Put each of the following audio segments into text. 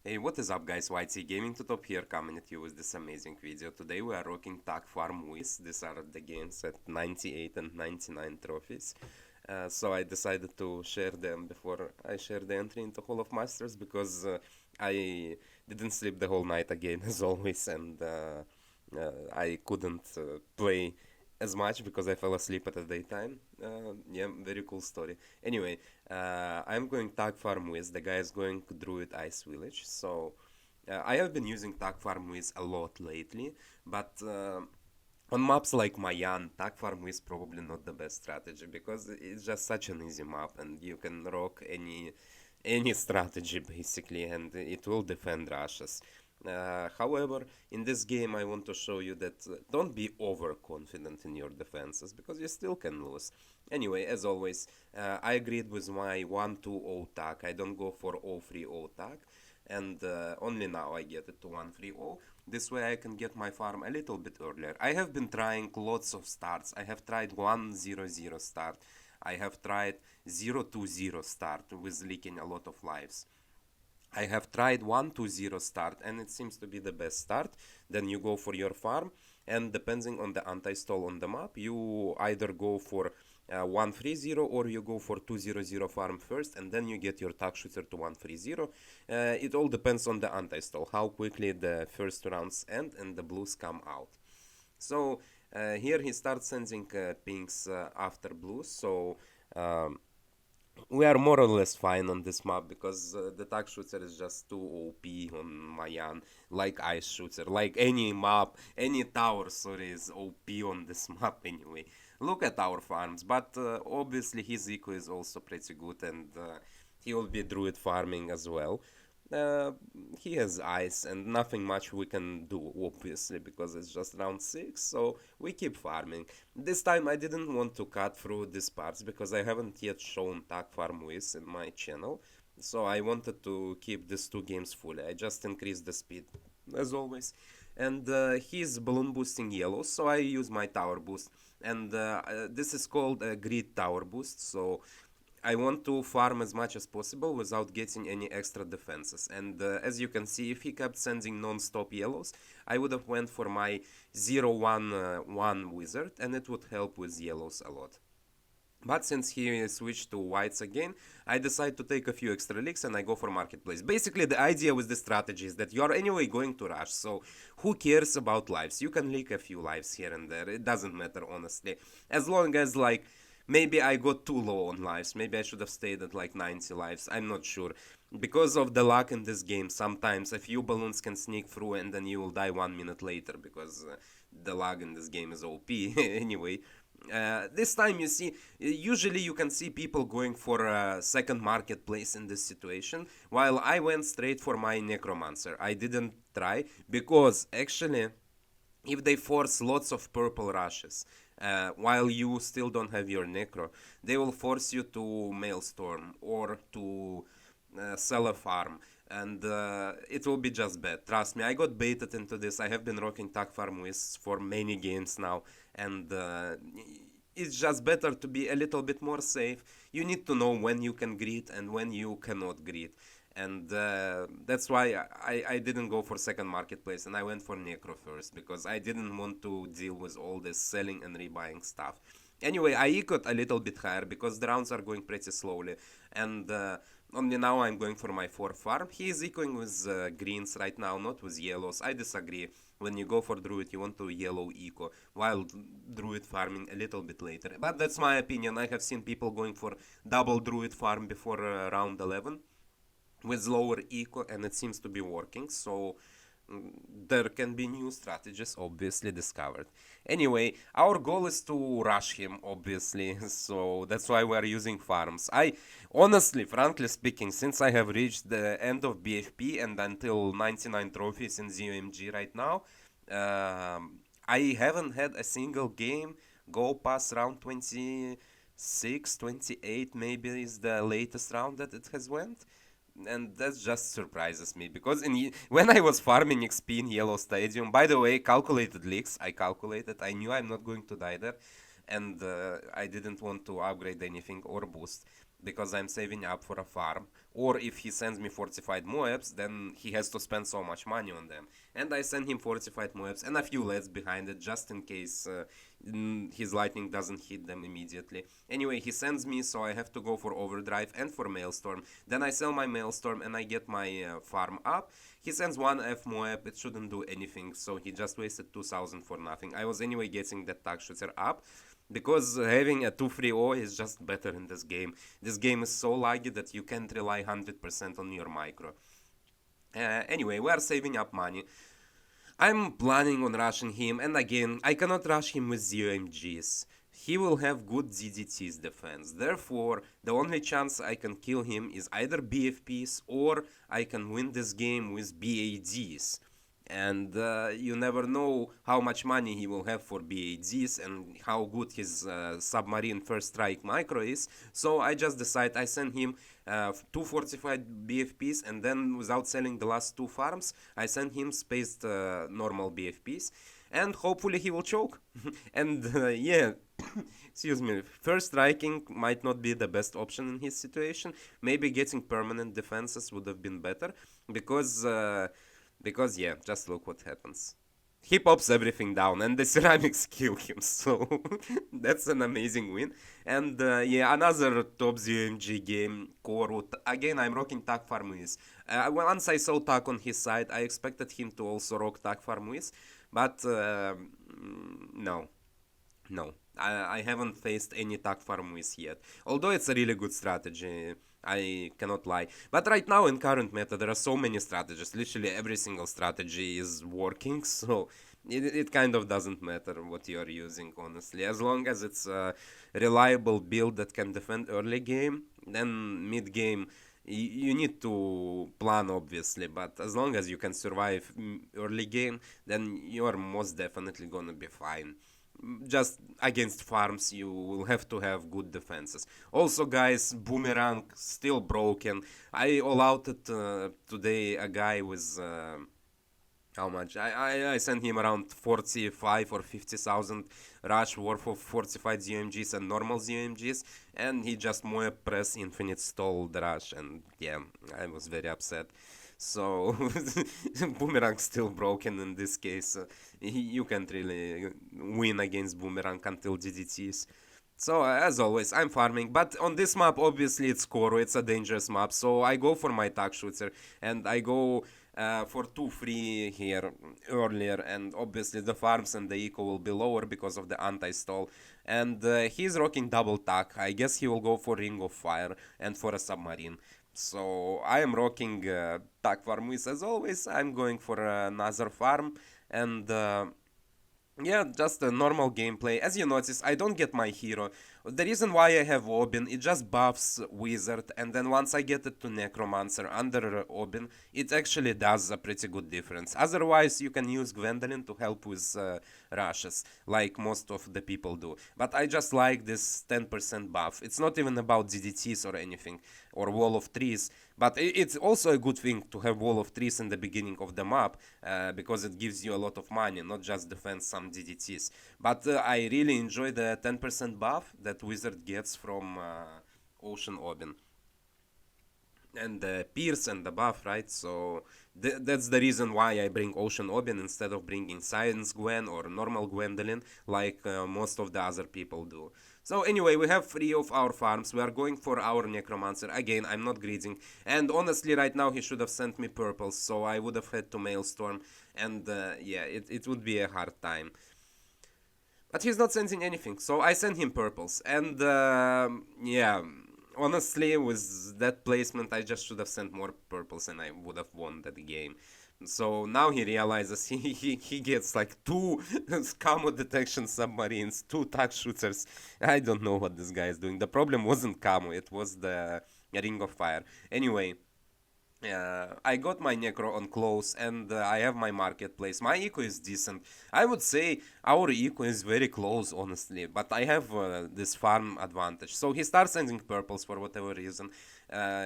Hey, what is up guys, YT Gaming to Top here coming at you with this amazing video. Today we are rocking Tack Farm with. These are the games at 98 and 99 trophies. So I decided to share them before I share the entry into Hall of Masters because I didn't sleep the whole night again as always, and I couldn't play as much because I fell asleep at the daytime. Yeah, very cool story. Anyway, I'm going Tag Farm with. The guy is going Druid Ice Village. So I have been using Tag Farm with a lot lately, but on maps like Mayan, Tag Farm is probably not the best strategy because it's just such an easy map and you can rock any strategy basically, and it will defend rushes. However, in this game, I want to show you that don't be overconfident in your defenses because you still can lose. Anyway, as always, I agreed with my 1-2-0 tack. I don't go for 0-3-0 tack, and only now I get it to 1-3-0. This way I can get my farm a little bit earlier. I have been trying lots of starts. I have tried 1-0-0 start. I have tried 0-2-0 start with leaking a lot of lives. I have tried 1-2-0 start and it seems to be the best start. Then you go for your farm, and depending on the anti-stall on the map, you either go for 1-3-0 or you go for 2-0-0 farm first, and then you get your tack shooter to 1-3-0. It all depends on the anti-stall, how quickly the first rounds end and the blues come out. So here he starts sending pings after blues, so we are more or less fine on this map because the tack shooter is just too OP on Mayan, like ice shooter, like any map, any tower, sorry, is OP on this map anyway. Look at our farms, but obviously his eco is also pretty good, and he will be druid farming as well. Uh, he has ice and nothing much we can do, obviously, because it's just round 6, so we keep farming. This time I didn't want to cut through these parts because I haven't yet shown Tack Farm Wiz in my channel, so I wanted to keep these two games fully. I just increased the speed, as always. And he's balloon boosting yellow, so I use my tower boost. And this is called a grid tower boost, so I want to farm as much as possible without getting any extra defenses. And as you can see, if he kept sending non-stop yellows, I would have went for my 0-1-1 wizard, and it would help with yellows a lot. But since he switched to whites again, I decide to take a few extra leaks and I go for marketplace. Basically, the idea with this strategy is that you are anyway going to rush, so who cares about lives? You can leak a few lives here and there, it doesn't matter honestly. As long as, like, maybe I got too low on lives. Maybe I should have stayed at like 90 lives. I'm not sure. Because of the luck in this game, sometimes a few balloons can sneak through and then you will die 1 minute later because the lag in this game is OP. Anyway, this time you see, usually you can see people going for a second marketplace in this situation, while I went straight for my necromancer. I didn't try because actually if they force lots of purple rushes while you still don't have your necro, they will force you to maelstrom or to sell a farm, and it will be just bad. Trust me, I got baited into this. I have been rocking Tack Farm with for many games now, and it's just better to be a little bit more safe. You need to know when you can greet and when you cannot greet, and that's why I didn't go for second marketplace and I went for necro first because I didn't want to deal with all this selling and rebuying stuff. Anyway, I ecoed a little bit higher because the rounds are going pretty slowly, and only now I'm going for my 4th farm. He is ecoing with greens right now, not with yellows. I disagree. When you go for druid, you want to yellow eco, while druid farming a little bit later. But that's my opinion. I have seen people going for double druid farm before round 11 with lower eco, and it seems to be working, so there can be new strategies obviously discovered. Anyway, our goal is to rush him obviously, so that's why we are using farms. I honestly, frankly speaking, since I have reached the end of BFP and until 99 trophies in zomg right now, I haven't had a single game go past round 26, 28 maybe is the latest round that it has went, and that just surprises me because when I was farming XP in Yellow Stadium, by the way, calculated leaks, I calculated, I knew I'm not going to die there, and I didn't want to upgrade anything or boost. because I'm saving up for a farm. Or if he sends me fortified moabs, then he has to spend so much money on them. And I send him fortified moabs and a few leads behind it, just in case his lightning doesn't hit them immediately. Anyway, he sends me, so I have to go for overdrive and for maelstrom. Then I sell my maelstrom and I get my farm up. He sends one F moab, it shouldn't do anything, so he just wasted 2000 for nothing. I was anyway getting that tag shooter up, because having a 2-3-0 is just better in this game. This game is so laggy that you can't rely 100% on your micro. Anyway, we are saving up money. I'm planning on rushing him, and again, I cannot rush him with ZOMGs. He will have good DDT's defense. Therefore, the only chance I can kill him is either BFPs or I can win this game with BADs. And you never know how much money he will have for BADs and how good his submarine first strike micro is. So I just decide I send him 2 fortified BFPs, and then without selling the last 2 farms, I send him spaced normal BFPs, and hopefully he will choke. And yeah, excuse me, first striking might not be the best option in his situation. Maybe getting permanent defenses would have been better, because yeah, just look what happens. He pops everything down and the ceramics kill him, so that's an amazing win. And yeah, another top ZMG game, Korut. Again, I'm rocking Tack Farm with. Once I saw Tack on his side, I expected him to also rock Tack Farm with, but no. No, I haven't faced any Tack Farm with yet. Although it's a really good strategy, I cannot lie. But right now in current meta, there are so many strategies. Literally every single strategy is working, so it kind of doesn't matter what you're using, honestly. As long as it's a reliable build that can defend early game, then mid game you need to plan, obviously, but as long as you can survive early game, then you're most definitely gonna be fine. Just against farms you will have to have good defenses. Also, guys, boomerang still broken. I all outed today a guy with how much? I sent him around 45 or 50,000 rush worth of fortified ZOMGs and normal ZOMGs, and he just moab press infinite stall the rush, and yeah, I was very upset. So boomerang still broken in this case. You can't really win against boomerang until DDTs. So as always, I'm farming, but on this map, obviously it's Koro, it's a dangerous map, so I go for my tag shooter, and I go for 2-3 here earlier, and obviously the farms and the eco will be lower because of the anti-stall, and he's rocking double tag. I guess he will go for Ring of Fire and for a submarine. So I am rocking tag farm with, as always. I'm going for another farm, and yeah, just a normal gameplay. As you notice, I don't get my hero. The reason why I have Obin, it just buffs Wizard, and then once I get it to Necromancer under Obin, it actually does a pretty good difference. Otherwise, you can use Gwendolyn to help with rushes, like most of the people do. But I just like this 10% buff. It's not even about DDTs or anything, or Wall of Trees, but it's also a good thing to have Wall of Trees in the beginning of the map, because it gives you a lot of money, not just defend some DDTs. But I really enjoy the 10% buff that Wizard gets from Ocean Obin. And the Pierce and the buff, right? So that's the reason why I bring Ocean Obin instead of bringing Science Gwen or normal Gwendolyn, like most of the other people do. So anyway, we have 3 of our farms. We are going for our Necromancer. Again, I'm not greeding. And honestly, right now he should have sent me purples, so I would have had to Maelstrom. And yeah, it would be a hard time. But he's not sending anything, so I send him purples. And yeah, honestly, with that placement, I just should have sent more purples and I would have won that game. So now he realizes he gets like 2 camo detection submarines, 2 tag shooters. I don't know what this guy is doing. The problem wasn't camo, it was the Ring of Fire. Anyway, I got my Necro on close, and I have my marketplace. My eco is decent. I would say our eco is very close, honestly, but I have this farm advantage. So he starts sending purples for whatever reason.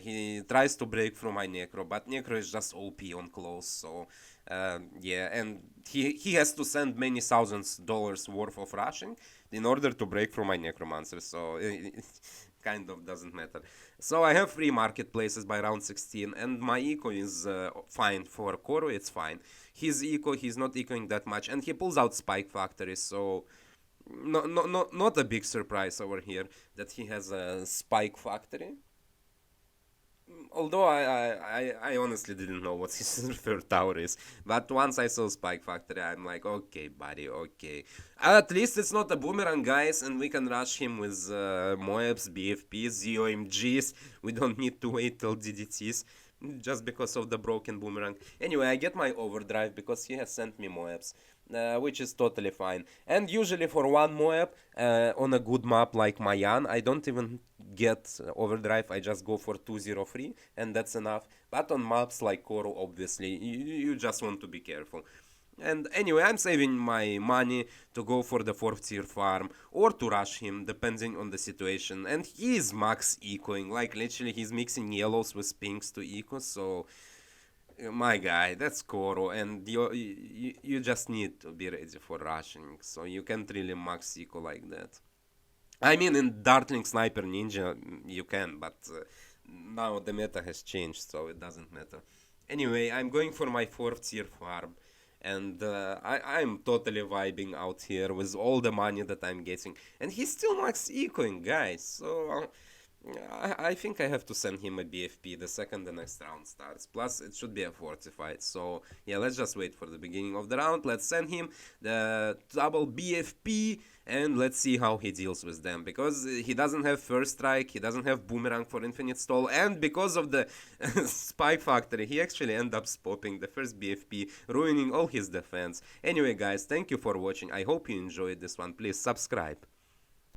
He tries to break through my Necro, but Necro is just OP on close, so yeah, and he has to send many thousands dollars worth of rushing in order to break through my Necromancer, so kind of doesn't matter. So I have free marketplaces by round 16, and my eco is fine for Koro, it's fine. His eco, he's not ecoing that much, and he pulls out Spike Factory, so not a big surprise over here that he has a Spike Factory. Although I honestly didn't know what his third tower is. But once I saw Spike Factory, I'm like, okay, buddy, okay. At least it's not a boomerang, guys, and we can rush him with Moabs, BFPs, ZOMGs. We don't need to wait till DDTs just because of the broken boomerang. Anyway, I get my overdrive because he has sent me Moabs. Which is totally fine. And usually for one Moab on a good map like Mayan, I don't even get overdrive, I just go for 203 and that's enough. But on maps like Koro, obviously, you just want to be careful. And anyway, I'm saving my money to go for the 4th tier farm or to rush him, depending on the situation. And he is max ecoing, like literally he's mixing yellows with pinks to eco, so my guy, that's Koro, and you just need to be ready for rushing, so you can't really max eco like that. I mean, in Dartling Sniper Ninja, you can, but now the meta has changed, so it doesn't matter. Anyway, I'm going for my 4th tier farm, and I'm totally vibing out here with all the money that I'm getting. And he's still max ecoing, guys, so I think I have to send him a BFP the second the next round starts. Plus, it should be a fortified. So, yeah, let's just wait for the beginning of the round. Let's send him the double BFP and let's see how he deals with them. Because he doesn't have first strike, he doesn't have boomerang for infinite stall, and because of the spike factory, he actually ends up popping the first BFP, ruining all his defense. Anyway, guys, thank you for watching. I hope you enjoyed this one. Please subscribe.